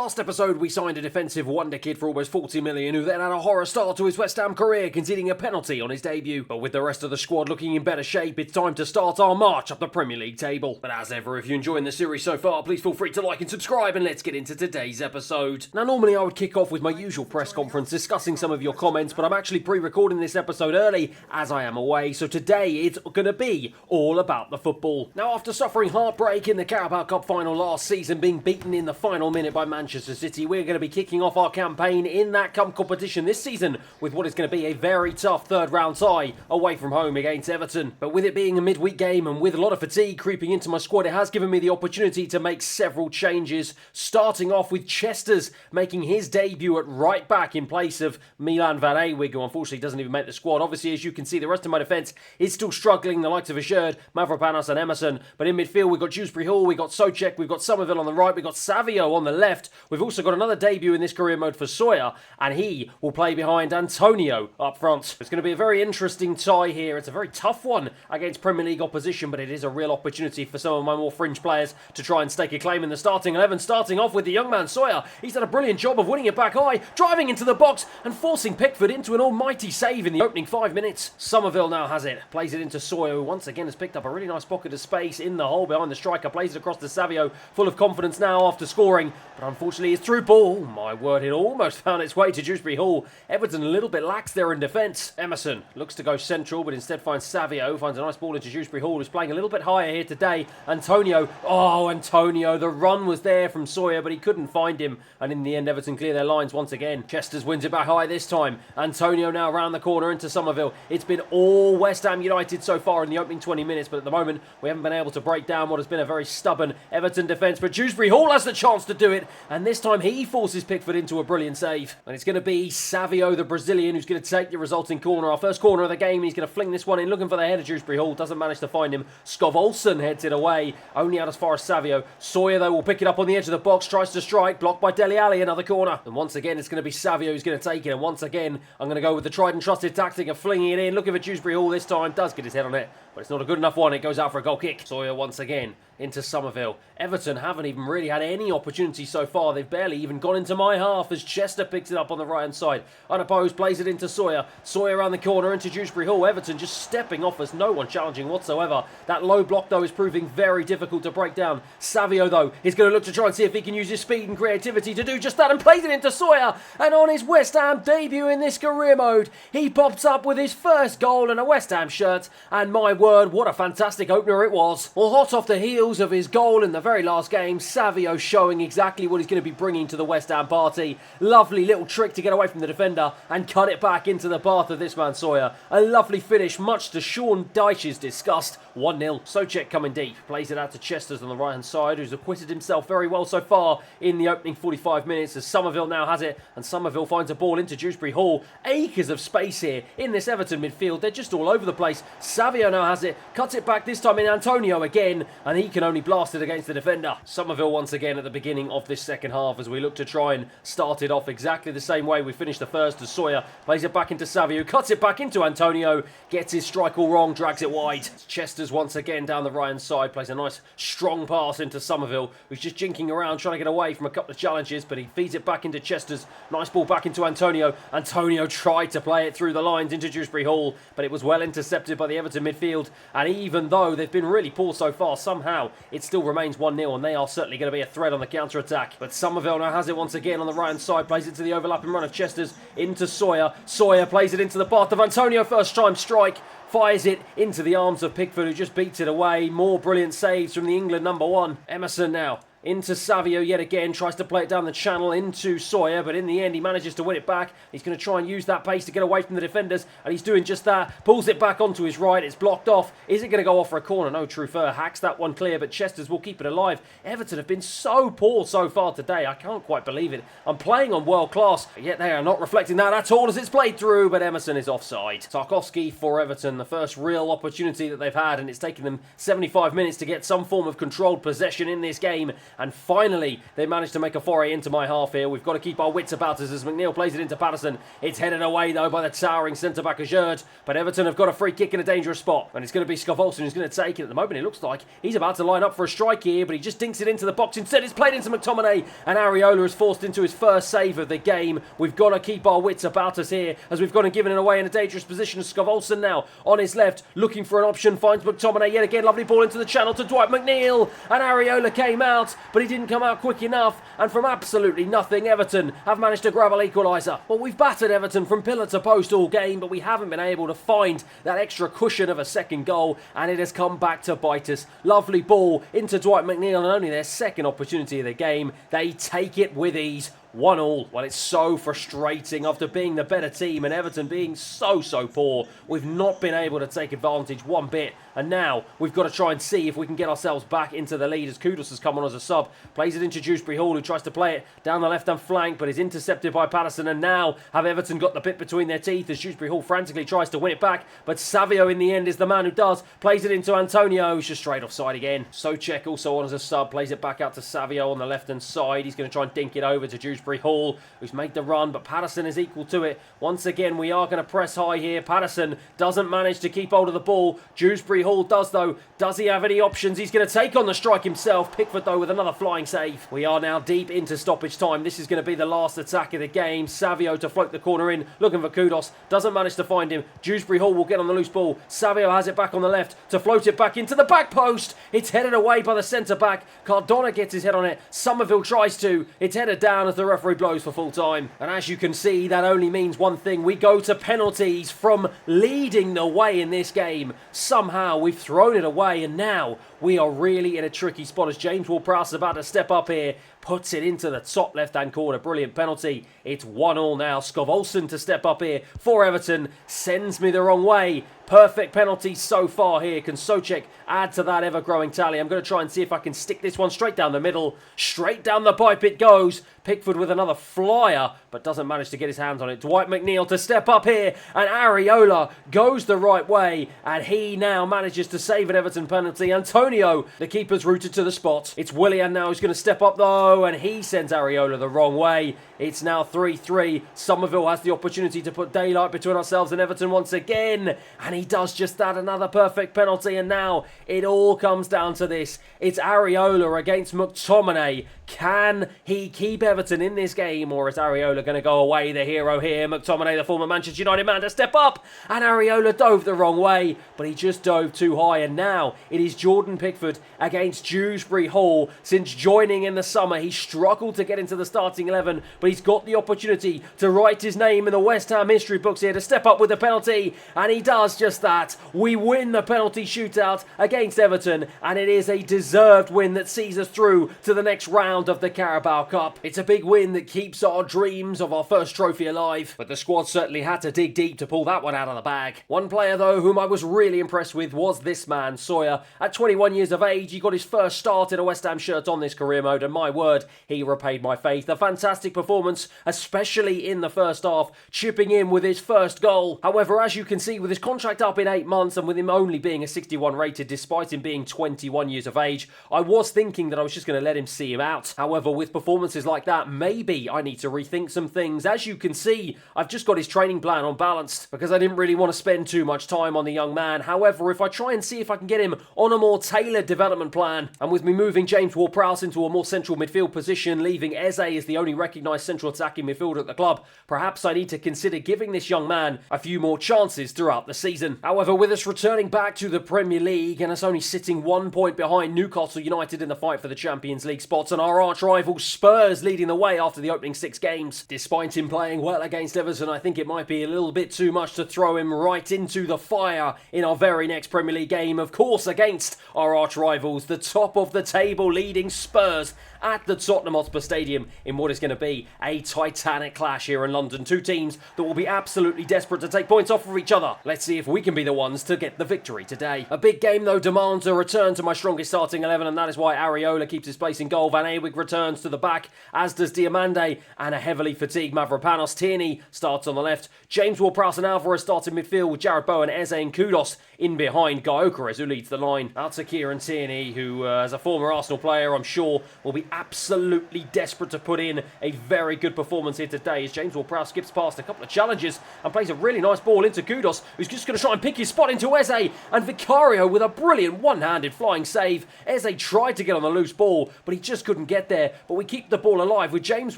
Last episode, we signed a defensive wonder kid for almost 40 million, who then had a horror start to his West Ham career, conceding a penalty on his debut. But with the rest of the squad looking in better shape, it's time to start our march up the Premier League table. But as ever, if you're enjoying the series so far, please feel free to like and subscribe, and let's get into today's episode. Now, normally I would kick off with my usual press conference discussing some of your comments, but I'm actually pre-recording this episode early as I am away, so today it's going to be all about the football. Now, after suffering heartbreak in the Carabao Cup final last season, being beaten in the final minute by Manchester City, we're going to be kicking off our campaign in that cup competition this season with what is going to be a very tough third round tie away from home against Everton. But with it being a midweek game and with a lot of fatigue creeping into my squad, it has given me the opportunity to make several changes, starting off with Chester's making his debut at right back in place of Milan Van Ewig, who unfortunately doesn't even make the squad. Obviously, as you can see, the rest of my defence is still struggling, the likes of Assured, Mavropanos and Emerson. But in midfield, we've got Dewsbury Hall, we've got Souček, we've got Somerville on the right, we've got Savio on the left. We've also got another debut in this career mode for Sawyer, and he will play behind Antonio up front. It's going to be a very interesting tie here. It's a very tough one against Premier League opposition, but it is a real opportunity for some of my more fringe players to try and stake a claim in the starting 11, starting off with the young man Sawyer. He's done a brilliant job of winning it back high, driving into the box and forcing Pickford into an almighty save in the opening 5 minutes. Somerville now has it, plays it into Sawyer, who once again has picked up a really nice pocket of space in the hole behind the striker, plays it across to Savio, full of confidence now after scoring, but unfortunately it's through ball. Oh my word, it almost found its way to Dewsbury Hall. Everton a little bit lax there in defence. Emerson looks to go central, but instead finds Savio, finds a nice ball into Dewsbury Hall, who's playing a little bit higher here today. Antonio, the run was there from Sawyer, but he couldn't find him, and in the end Everton clear their lines once again. Chester's wins it back high this time. Antonio now round the corner into Somerville. It's been all West Ham United so far in the opening 20 minutes, but at the moment we haven't been able to break down what has been a very stubborn Everton defence. But Dewsbury Hall has the chance to do it, and this time he forces Pickford into a brilliant save. And it's going to be Savio, the Brazilian, who's going to take the resulting corner. Our first corner of the game, he's going to fling this one in, looking for the head of Dewsbury Hall. Doesn't manage to find him. Skov Olsen heads it away, only out as far as Savio. Sawyer, though, will pick it up on the edge of the box, tries to strike, blocked by Dele Alli, another corner. And once again, it's going to be Savio who's going to take it. And once again, I'm going to go with the tried and trusted tactic of flinging it in, looking for Dewsbury Hall this time. Does get his head on it, but it's not a good enough one. It goes out for a goal kick. Sawyer once again into Somerville. Everton haven't even really had any opportunity so far. They've barely even gone into my half as Chester picks it up on the right hand side. Unopposed, plays it into Sawyer. Sawyer around the corner into Dewsbury Hall. Everton just stepping off as no one challenging whatsoever. That low block though is proving very difficult to break down. Savio though is going to look to try and see if he can use his speed and creativity to do just that, and plays it into Sawyer. And on his West Ham debut in this career mode, he pops up with his first goal in a West Ham shirt, and my word, what a fantastic opener it was. Well, hot off the heels of his goal in the very last game, Savio showing exactly what he's going to be bringing to the West Ham party. Lovely little trick to get away from the defender and cut it back into the path of this man Sawyer. A lovely finish, much to Sean Dyche's disgust. 1-0. Souček coming deep, plays it out to Chester's on the right hand side, who's acquitted himself very well so far in the opening 45 minutes as Somerville now has it, and Somerville finds a ball into Dewsbury Hall. Acres of space here in this Everton midfield. They're just all over the place. Savio now has it, cuts it back this time in Antonio again, and he can only blast it against the defender. Somerville once again at the beginning of this second half as we look to try and start it off exactly the same way we finished the first, as Sawyer plays it back into Savio, cuts it back into Antonio, gets his strike all wrong, drags it wide. Chester's once again down the right hand side, plays a nice strong pass into Somerville, who's just jinking around trying to get away from a couple of challenges, but he feeds it back into Chester's. Nice ball back into Antonio. Antonio tried to play it through the lines into Dewsbury Hall, but it was well intercepted by the Everton midfield, and even though they've been really poor so far, somehow it still remains 1-0, and they are certainly going to be a threat on the counter-attack. But Somerville now has it once again on the right-hand side, plays it to the overlapping run of Chester's into Sawyer. Sawyer plays it into the path of Antonio, first time strike, fires it into the arms of Pickford, who just beats it away. More brilliant saves from the England number one. Emerson now into Savio yet again, tries to play it down the channel into Sawyer, but in the end he manages to win it back. He's going to try and use that pace to get away from the defenders, and he's doing just that. Pulls it back onto his right, it's blocked off. Is it going to go off for a corner? No, Truffert hacks that one clear, but Chester's will keep it alive. Everton have been so poor so far today, I can't quite believe it. I'm playing on world class, yet they are not reflecting that at all as it's played through, but Emerson is offside. Tarkowski for Everton, the first real opportunity that they've had, and it's taken them 75 minutes to get some form of controlled possession in this game, And finally, they managed to make a foray into my half here. We've got to keep our wits about us as McNeil plays it into Patterson. It's headed away, though, by the towering centre-back Ajerd. But Everton have got a free kick in a dangerous spot. And it's going to be Skov who's going to take it. At the moment, it looks like he's about to line up for a strike here, but he just dinks it into the box. Instead, it's played into McTominay. And Areola is forced into his first save of the game. We've got to keep our wits about us here, as we've got him given it away in a dangerous position. Skov now on his left, looking for an option, finds McTominay yet again. Lovely ball into the channel to Dwight McNeil. And Areola came out, but he didn't come out quick enough. And from absolutely nothing, Everton have managed to grab an equaliser. Well, we've battered Everton from pillar to post all game, but we haven't been able to find that extra cushion of a second goal, and it has come back to bite us. Lovely ball into Dwight McNeil, and only their second opportunity of the game. They take it with ease. 1-1. Well, it's so frustrating after being the better team and Everton being so poor. We've not been able to take advantage one bit. And now we've got to try and see if we can get ourselves back into the lead as Kudus has come on as a sub. Plays it into Dewsbury Hall, who tries to play it down the left-hand flank, but is intercepted by Patterson. And now have Everton got the bit between their teeth as Dewsbury Hall frantically tries to win it back. But Savio in the end is the man who does. Plays it into Antonio, who's just straight offside again. Souček also on as a sub. Plays it back out to Savio on the left-hand side. He's going to try and dink it over to Dewsbury Hall, who's made the run, but Patterson is equal to it. Once again, we are going to press high here. Patterson doesn't manage to keep hold of the ball. Dewsbury Hall does, though. Does he have any options? He's going to take on the strike himself. Pickford, though, with another flying save. We are now deep into stoppage time. This is going to be the last attack of the game. Savio to float the corner in, looking for Kudus. Doesn't manage to find him. Dewsbury Hall will get on the loose ball. Savio has it back on the left to float it back into the back post. It's headed away by the centre-back. Cardona gets his head on it. Somerville tries to. It's headed down as the referee blows for full time. And as you can see, that only means one thing. We go to penalties from leading the way in this game. Somehow we've thrown it away, and now we are really in a tricky spot as James Ward-Prowse is about to step up here. Puts it into the top left-hand corner. Brilliant penalty. It's 1-1 now. Skov to step up here for Everton. Sends me the wrong way. Perfect penalty so far here. Can Souček add to that ever-growing tally? I'm going to try and see if I can stick this one straight down the middle. Straight down the pipe it goes. Pickford with another flyer, but doesn't manage to get his hands on it. Dwight McNeil to step up here, and Areola goes the right way, and he now manages to save an Everton penalty. Antonio, the keeper's rooted to the spot. It's Willian now who's going to step up, though, and he sends Areola the wrong way. It's now 3-3. Somerville has the opportunity to put daylight between ourselves and Everton once again, and he does just that. Another perfect penalty, and now it all comes down to this. It's Areola against McTominay. Can he keep Everton in this game, or is Areola going to go away, the hero here? McTominay, the former Manchester United man, to step up, and Areola dove the wrong way, but he just dove too high, and now it is Jordan Pickford against Dewsbury Hall. Since joining in the summer, he struggled to get into the starting 11, but he's got the opportunity to write his name in the West Ham history books here, to step up with the penalty, and he does just that. We win the penalty shootout against Everton, and it is a deserved win that sees us through to the next round of the Carabao Cup. It's a big win that keeps our dreams of our first trophy alive, but the squad certainly had to dig deep to pull that one out of the bag. One player, though, whom I was really impressed with was this man, Sawyer. At 21 years of age, he got his first start in a West Ham shirt on this career mode, and my word, he repaid my faith. A fantastic performance, especially in the first half, chipping in with his first goal. However, as you can see, with his contract up in 8 months and with him only being a 61 rated despite him being 21 years of age, I was thinking that I was just going to let him see him out. However, with performances like that, maybe I need to rethink some things. As you can see, I've just got his training plan unbalanced because I didn't really want to spend too much time on the young man. However, if I try and see if I can get him on a more tailored development plan, and with me moving James Ward-Prowse into a more central midfield position, leaving Eze as the only recognised central attacking midfielder at the club, perhaps I need to consider giving this young man a few more chances throughout the season. However, with us returning back to the Premier League and us only sitting 1 point behind Newcastle United in the fight for the Champions League spots, and our arch-rival Spurs leading the way after the opening 6 games. Despite him playing well against Everton, I think it might be a little bit too much to throw him right into the fire in our very next Premier League game, of course against our arch-rivals, the top of the table leading Spurs at the Tottenham Hotspur Stadium in what is going to be a titanic clash here in London. Two teams that will be absolutely desperate to take points off of each other. Let's see if we can be the ones to get the victory today. A big game though demands a return to my strongest starting 11, and that is why Areola keeps his place in goal. Van Aywig returns to the back, as does Diamande, and a heavily fatigued Mavropanos. Tierney starts on the left. James Ward-Prowse and Alvarez start in midfield with Jared Bowen, Eze and Kudos in behind. Gyökeres, who leads the line. Out to Kieran Tierney, who, as a former Arsenal player, I'm sure will be absolutely desperate to put in a very good performance here today, as James Ward-Prowse skips past a couple of challenges and plays a really nice ball into Kudos, who's just going to try and pick his spot into Eze, and Vicario with a brilliant one-handed flying save. Eze tried to get on the loose ball, but he just couldn't get there. But we keep the ball alive with James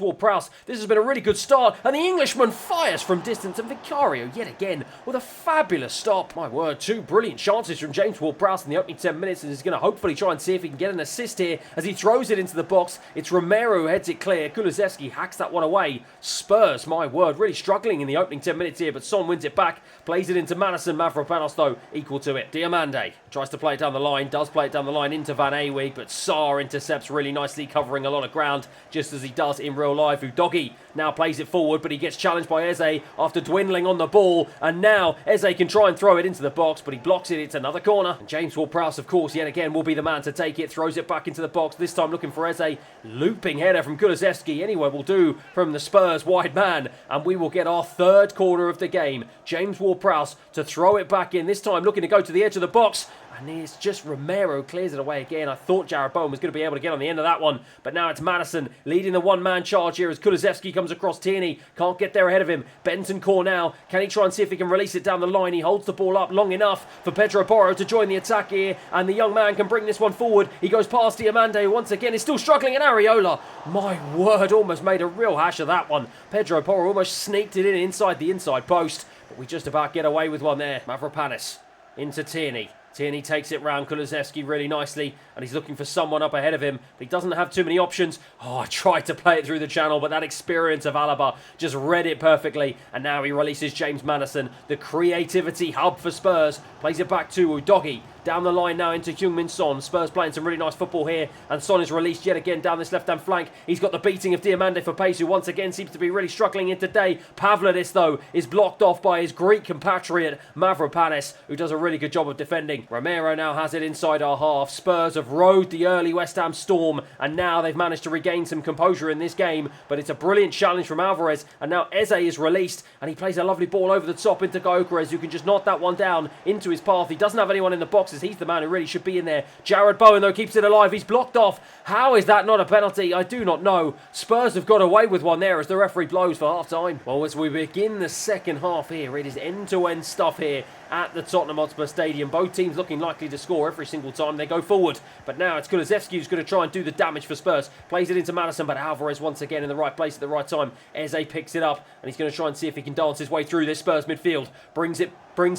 Ward-Prowse. This has been a really good start, and the Englishman fires from distance, and Vicario yet again with a fabulous stop. My word, two brilliant chances from James Ward-Prowse in the opening 10 minutes, and he's going to hopefully try and see if he can get an assist here as he throws it into the box. It's Romero who heads it clear. Kulusevski hacks that one away. Spurs, my word, really struggling in the opening 10 minutes here, but Son wins it back, plays it into Madison. Mavropanos, though, equal to it. Diamande tries to play it down the line, does play it down the line into Van Aywig, but Sarr intercepts really nicely, covering a lot of ground, just as he does in real life. Udogie now plays it forward, but he gets challenged by Eze after dwindling on the ball, and now Eze can try and throw it into the box, but he blocks it. It's another corner, and James Ward-Prowse, of course, yet again will be the man to take it, throws it back into the box, this time looking for Eze. Looping header from Kulusevski, anywhere will do from the Spurs wide man, and we will get our third corner of the game. James Ward-Prowse to throw it back in, this time looking to go to the edge of the box, and it's just Romero clears it away again. I thought Jared Bowen was going to be able to get on the end of that one, but now it's Madison leading the one-man charge here as Kulusevski comes across. Tierney can't get there ahead of him. Bentancur now, can he try and see if he can release it down the line? He holds the ball up long enough for Pedro Porro to join the attack here, and the young man can bring this one forward. He goes past Diamande, who once again is still struggling, and Areola, my word, almost made a real hash of that one. Pedro Porro almost sneaked it in inside the inside post, but we just about get away with one there. Mavropanos into Tierney. Tierney takes it round Kulusevski really nicely, and he's looking for someone up ahead of him, but he doesn't have too many options. Oh, I tried to play it through the channel, but that experience of Alaba just read it perfectly, and now he releases James Madison, the creativity hub for Spurs, plays it back to Udogie. Down the line now into Heung-min Son. Spurs playing some really nice football here, and Son is released yet again down this left-hand flank. He's got the beating of Diamande for pace, who once again seems to be really struggling in today. Pavlidis, though, is blocked off by his Greek compatriot Mavropanos, who does a really good job of defending. Romero now has it inside our half. Spurs have rode the early West Ham storm, and now they've managed to regain some composure in this game, but it's a brilliant challenge from Alvarez, and now Eze is released, and he plays a lovely ball over the top into Gyökeres, who can just knock that one down into his path. He doesn't have anyone in the boxes. He's the man who really should be in there. Jared Bowen, though, keeps it alive. He's blocked off. How is that not a penalty? I do not know. Spurs have got away with one there as the referee blows for half-time. Well, as we begin the second half here, it is end-to-end stuff here at the Tottenham Hotspur Stadium. Both teams looking likely to score every single time they go forward. But now it's Kulusevski who's going to try and do the damage for Spurs. Plays it into Madison, but Alvarez once again in the right place at the right time. Eze picks it up, and he's going to try and see if he can dance his way through this Spurs midfield. Brings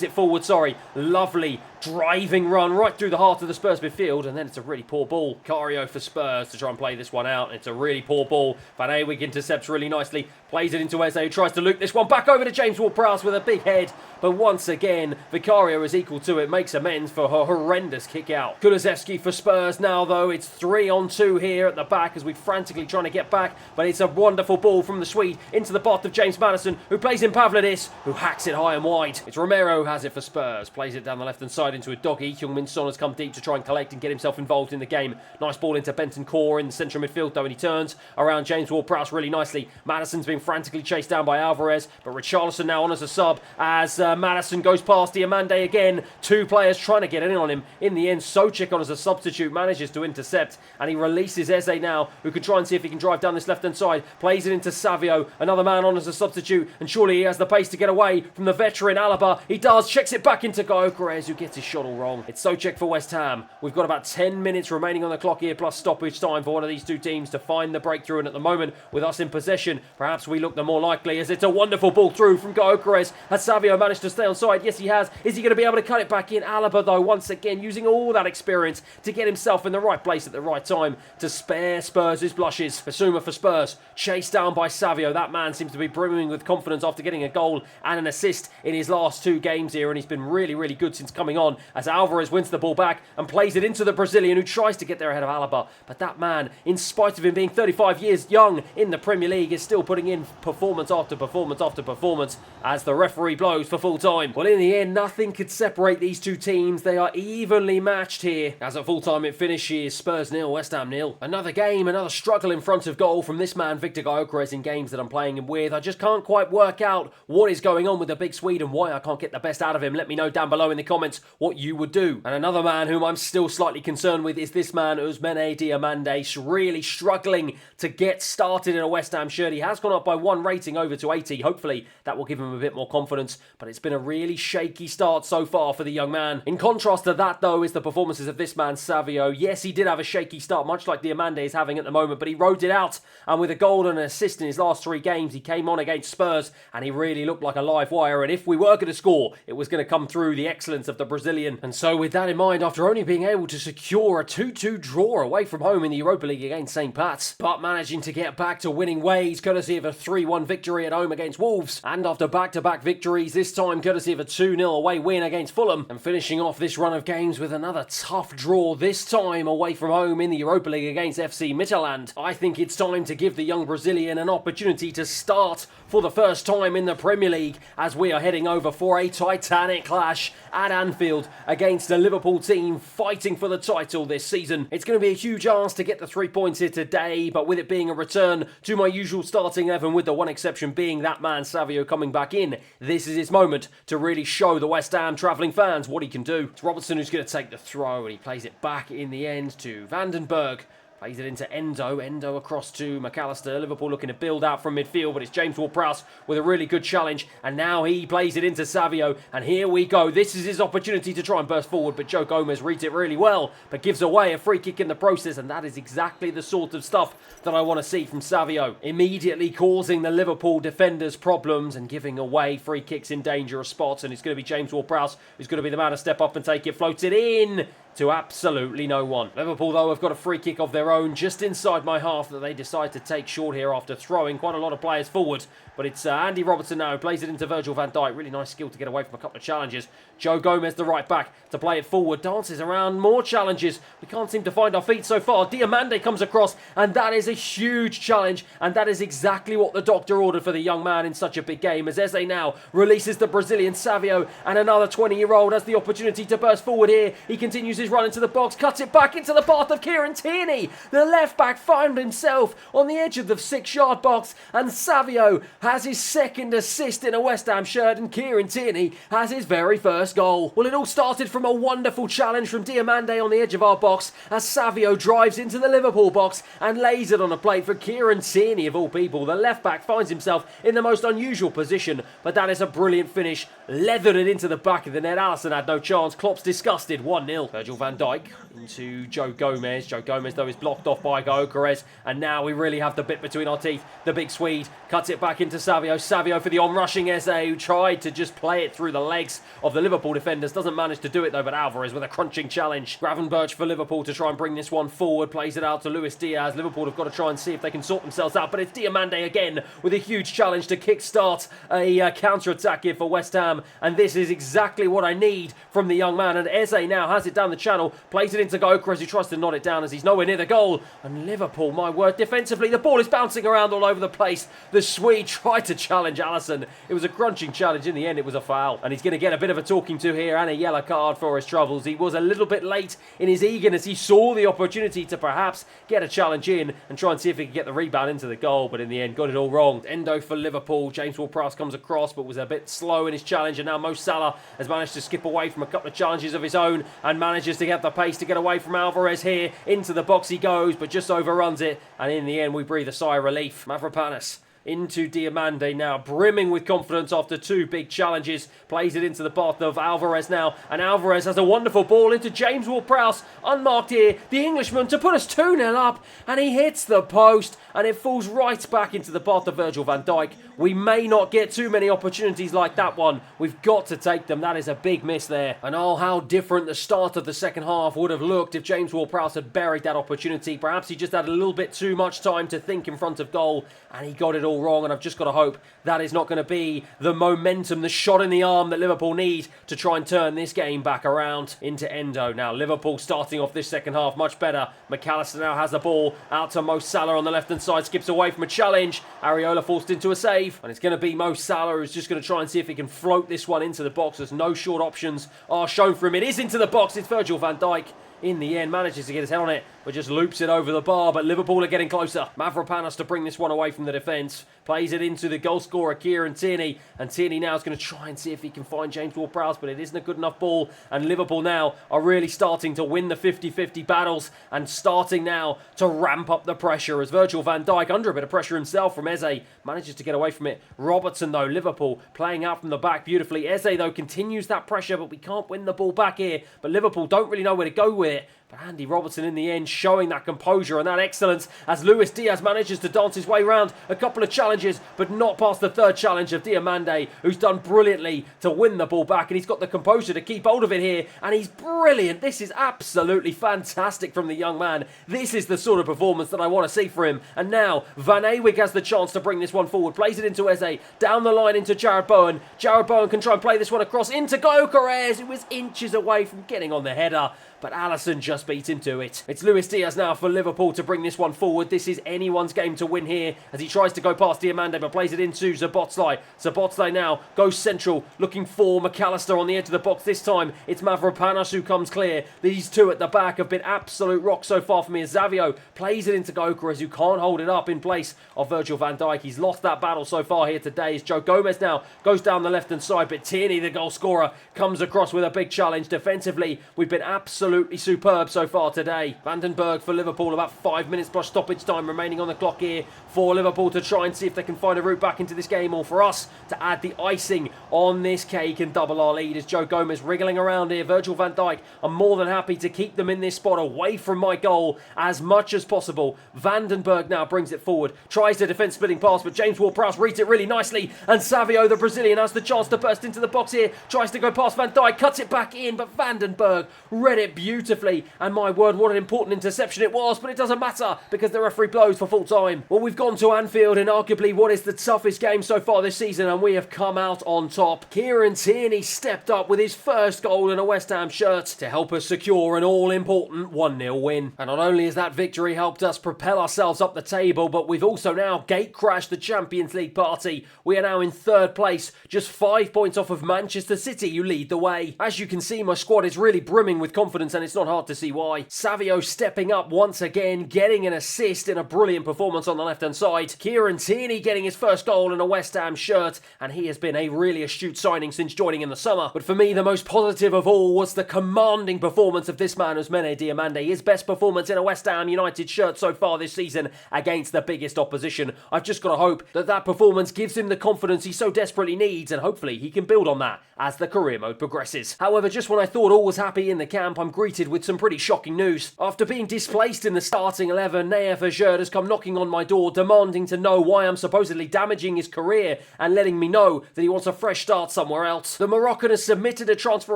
it forward, Lovely driving run right through the heart of the Spurs midfield, and then it's a really poor ball. Vicario for Spurs to try and play this one out. It's a really poor ball. Van Aywig intercepts really nicely, plays it into Eze, who tries to loop this one back over to James Ward-Prowse with a big head, but once again, Vicario is equal to it, makes amends for her horrendous kick out. Kulusevski for Spurs now, though. It's 3-on-2 here at the back as we're frantically trying to get back, but it's a wonderful ball from the Swede into the path of James Madison, who plays in Pavlidis, who hacks it high and wide. It's Romero who has it for Spurs, plays it down the left-hand side into Udogie. Heung-min Son has come deep to try and collect and get himself involved in the game. Nice ball into Bentancur in the central midfield, though, and he turns around James Ward-Prowse really nicely. Madison's being frantically chased down by Alvarez, but Richarlison now on as a sub as Madison goes past Diamande again. Two players trying to get in on him. In the end, Souček on as a substitute manages to intercept, and he releases Eze now, who can try and see if he can drive down this left-hand side. Plays it into Savio, another man on as a substitute, and surely he has the pace to get away from the veteran Alaba. He does, checks it back into Gyökeres, who gets his shot all wrong. It's Souček for West Ham. We've got about 10 minutes remaining on the clock here, plus stoppage time for one of these two teams to find the breakthrough, and at the moment, with us in possession, perhaps we look the more likely, as it's a wonderful ball through from Gyökeres. Has Savio managed to stay on side? Yes, he has. Is he going to be able to cut it back in? Alaba, though, once again, using all that experience to get himself in the right place at the right time to spare Spurs his blushes. Basuma for Spurs, chased down by Savio. That man seems to be brimming with confidence after getting a goal and an assist in his last two games. games here, and he's been really, really good since coming on, as Alvarez wins the ball back and plays it into the Brazilian, who tries to get there ahead of Alaba. But that man, in spite of him being 35 years young in the Premier League, is still putting in performance after performance after performance as the referee blows for full time. Well, in the end, nothing could separate these two teams. They are evenly matched here, as at full time it finishes Spurs 0, West Ham 0. Another game, another struggle in front of goal from this man, Victor Gyökeres, in games that I'm playing him with. I just can't quite work out what is going on with the big Swede and why I can't get the best out of him. Let me know down below in the comments what you would do. And another man whom I'm still slightly concerned with is this man, Ousmane Diomande, really struggling to get started in a West Ham shirt. He has gone up by 1 rating over to 80. Hopefully that will give him a bit more confidence, but it's been a really shaky start so far for the young man. In contrast to that, though, is the performances of this man, Savio. Yes, he did have a shaky start, much like Diomande is having at the moment, but he rode it out, and with a goal and an assist in his last 3 games, he came on against Spurs, and he really looked like a live wire, and if we were going to score, it was going to come through the excellence of the Brazilian. And so with that in mind, after only being able to secure a 2-2 draw away from home in the Europa League against St. Pat's, but managing to get back to winning ways courtesy of a 3-1 victory at home against Wolves, and after back-to-back victories, this time courtesy of a 2-0 away win against Fulham, and finishing off this run of games with another tough draw, this time away from home in the Europa League against FC Midtjylland, I think it's time to give the young Brazilian an opportunity to start for the first time in the Premier League, as we are heading over for a titanic clash at Anfield against a Liverpool team fighting for the title this season. It's going to be a huge ask to get the 3 points here today, but with it being a return to my usual starting 11, with the one exception being that man Savio coming back in, this is his moment to really show the West Ham travelling fans what he can do. It's Robertson who's going to take the throw, and he plays it back in the end to Vandenberg. Plays it into Endo across to McAllister. Liverpool looking to build out from midfield, but it's James Ward-Prowse with a really good challenge. And now he plays it into Savio. And here we go. This is his opportunity to try and burst forward, but Joe Gomez reads it really well, but gives away a free kick in the process. And that is exactly the sort of stuff that I want to see from Savio. Immediately causing the Liverpool defenders problems and giving away free kicks in dangerous spots. And it's going to be James Ward-Prowse who's going to be the man to step up and take it. Floats it in to absolutely no one. Liverpool, though, have got a free kick of their own just inside my half that they decide to take short here after throwing quite a lot of players forward. But it's Andy Robertson now who plays it into Virgil van Dijk. Really nice skill to get away from a couple of challenges. Joe Gomez, the right back, to play it forward. Dances around, more challenges. We can't seem to find our feet so far. Diomande comes across, and that is a huge challenge. And that is exactly what the doctor ordered for the young man in such a big game. As Eze now releases the Brazilian Savio, and another 20-year-old has the opportunity to burst forward here. He continues his run into the box, cuts it back into the path of Kieran Tierney. The left back found himself on the edge of the 6-yard box, and Savio has his second assist in a West Ham shirt, and Kieran Tierney has his very first goal. Well, it all started from a wonderful challenge from Diomande on the edge of our box, as Savio drives into the Liverpool box and lays it on a plate for Kieran Tierney, of all people. The left back finds himself in the most unusual position, but that is a brilliant finish. Leathered it into the back of the net. Alisson had no chance. Klopp's disgusted. 1-0. Virgil van Dijk into Joe Gomez. Joe Gomez, though, is blocked off by Gyökeres, and now we really have the bit between our teeth. The big Swede cuts it back into Savio. Savio for the on-rushing Eze, who tried to just play it through the legs of the Liverpool defenders. Doesn't manage to do it, though, but Alvarez with a crunching challenge. Gravenberch for Liverpool to try and bring this one forward. Plays it out to Luis Diaz. Liverpool have got to try and see if they can sort themselves out, but it's Diomande again with a huge challenge to kickstart a counter-attack here for West Ham, and this is exactly what I need from the young man. And Eze now has it down the channel, plays it into Gyökeres, who tries to knot it down as he's nowhere near the goal. And Liverpool, my word, defensively, the ball is bouncing around all over the place. The Swede tried to challenge Alisson. It was a crunching challenge. In the end, it was a foul. And he's going to get a bit of a talking to here and a yellow card for his troubles. He was a little bit late in his eagerness. He saw the opportunity to perhaps get a challenge in and try and see if he could get the rebound into the goal, but in the end, got it all wrong. Endo for Liverpool. James Ward-Prowse comes across, but was a bit slow in his challenge, and now Mo Salah has managed to skip away from a couple of challenges of his own and manages to get the pace to get away from Alvarez here. Into the box he goes, but just overruns it, and in the end, we breathe a sigh of relief. Mavropanos into Diomande now, brimming with confidence after 2 big challenges. Plays it into the path of Alvarez now, and Alvarez has a wonderful ball into James Ward-Prowse, unmarked here, the Englishman, to put us 2-0 up, and he hits the post, and it falls right back into the path of Virgil van Dijk. We may not get too many opportunities like that one. We've got to take them. That is a big miss there. And oh, how different the start of the second half would have looked if James Ward-Prowse had buried that opportunity. Perhaps he just had a little bit too much time to think in front of goal, and he got it all all wrong, and I've just got to hope that is not going to be the momentum, the shot in the arm that Liverpool need to try and turn this game back around into Endo. Now, Liverpool starting off this second half much better. McAllister now has the ball out to Mo Salah on the left-hand side, skips away from a challenge. Areola forced into a save, and it's going to be Mo Salah who's just going to try and see if he can float this one into the box, as no short options are shown for him. It is into the box. It's Virgil van Dijk. In the end, manages to get his head on it, but just loops it over the bar. But Liverpool are getting closer. Mavropanos to bring this one away from the defence. Plays it into the goal scorer, Kieran Tierney. And Tierney now is going to try and see if he can find James Ward-Prowse, but it isn't a good enough ball. And Liverpool now are really starting to win the 50-50 battles and starting now to ramp up the pressure, as Virgil van Dijk, under a bit of pressure himself from Eze, manages to get away from it. Robertson, though, Liverpool playing out from the back beautifully. Eze, though, continues that pressure, but we can't win the ball back here. But Liverpool don't really know where to go with it. But Andy Robertson in the end showing that composure and that excellence, as Luis Diaz manages to dance his way round a couple of challenges, but not past the third challenge of Diamande, who's done brilliantly to win the ball back, and he's got the composure to keep hold of it here, and he's brilliant. This is absolutely fantastic from the young man. This is the sort of performance that I want to see for him. And now Van Ewig has the chance to bring this one forward, plays it into Eze, down the line into Jared Bowen. Jared Bowen can try and play this one across into Gyökeres, who was inches away from getting on the header, but Alisson just beat him to it. It's Luis Diaz now for Liverpool to bring this one forward. This is anyone's game to win here, as he tries to go past Diamande, but plays it into Szoboszlai. Szoboszlai now goes central, looking for McAllister on the edge of the box. This time, it's Mavropanos who comes clear. These two at the back have been absolute rocks so far for me, as Xavier plays it into Gyökeres, who can't hold it up in place of Virgil van Dijk. He's lost that battle so far here today, as Joe Gomez now goes down the left-hand side, but Tierney, the goal scorer, comes across with a big challenge. Defensively, we've been absolutely superb so far today. Vandenberg for Liverpool, about 5 minutes plus stoppage time remaining on the clock here for Liverpool to try and see if they can find a route back into this game, or for us to add the icing on this cake and double our lead, as Joe Gomez wriggling around here. Virgil van Dijk, I'm more than happy to keep them in this spot away from my goal as much as possible. Vandenberg now brings it forward, tries the defence splitting pass, but James Ward-Prowse reads it really nicely, and Savio, the Brazilian, has the chance to burst into the box here, tries to go past Van Dijk, cuts it back in, but Vandenberg read it beautifully, and my word, what an important interception it was, but it doesn't matter because the referee blows for full time. Well, we've gone to Anfield in arguably what is the toughest game so far this season, and we have come out on top. Kieran Tierney stepped up with his first goal in a West Ham shirt to help us secure an all-important 1-0 win. And not only has that victory helped us propel ourselves up the table, but we've also now gate-crashed the Champions League party. We are now in third place, just 5 points off of Manchester City, who lead the way. As you can see, my squad is really brimming with confidence, and it's not hard to see why. Savio stepping up once again, getting an assist in a brilliant performance on the left-hand side. Kieran Tierney getting his first goal in a West Ham shirt, and he has been a really astute signing since joining in the summer. But for me, the most positive of all was the commanding performance of this man, Ousmane Diamande. His best performance in a West Ham United shirt so far this season against the biggest opposition. I've just got to hope that that performance gives him the confidence he so desperately needs, and hopefully he can build on that as the career mode progresses. However, just when I thought all was happy in the camp, I'm greeted with some pretty shocking news. After being displaced in the starting 11, Nayef Ajead has come knocking on my door, demanding to know why I'm supposedly damaging his career and letting me know that he wants a fresh start somewhere else. The Moroccan has submitted a transfer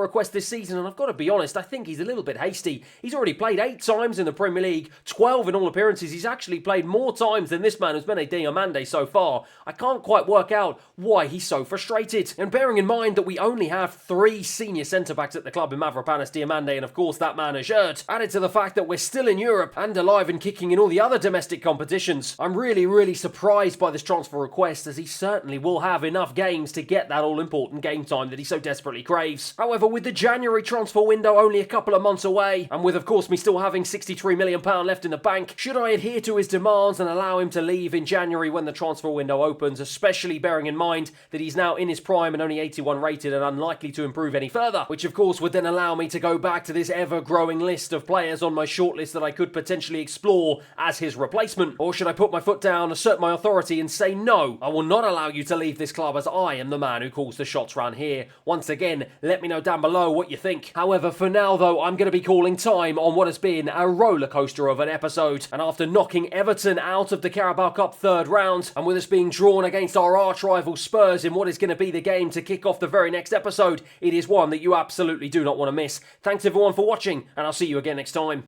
request this season, and I've got to be honest, I think he's a little bit hasty. He's already played 8 times in the Premier League, 12 in all appearances. He's actually played more times than this man, Ousmane Diamande, so far. I can't quite work out why he's so frustrated. And bearing in mind that we only have 3 senior centre-backs at the club in Mavropanos, Diamande, and of course that man Ajead, added to the fact that we're still in Europe and alive and kicking in all the other domestic competitions, I'm really surprised by this transfer request, as he certainly will have enough games to get that all-important game time that he so desperately craves. However, with the January transfer window only a couple of months away, and with of course me still having £63 million left in the bank, should I adhere to his demands and allow him to leave in January when the transfer window opens, especially bearing in mind that he's now in his prime and only 81 rated and unlikely to improve any further, which of course would then allow me to go back to this ever-growing list of players on my shortlist that I could potentially explore as his replacement? Or should I put my foot down, assert my authority and say, no, I will not allow you to leave this club, as I am the man who calls the shots round here? Once again, let me know down below what you think. However, for now though, I'm going to be calling time on what has been a roller coaster of an episode. And after knocking Everton out of the Carabao Cup third round, and with us being drawn against our arch rival Spurs in what is going to be the game to kick off the very next episode, it is one that you absolutely do not want to miss. Thanks everyone for watching, and I'll see you again next time.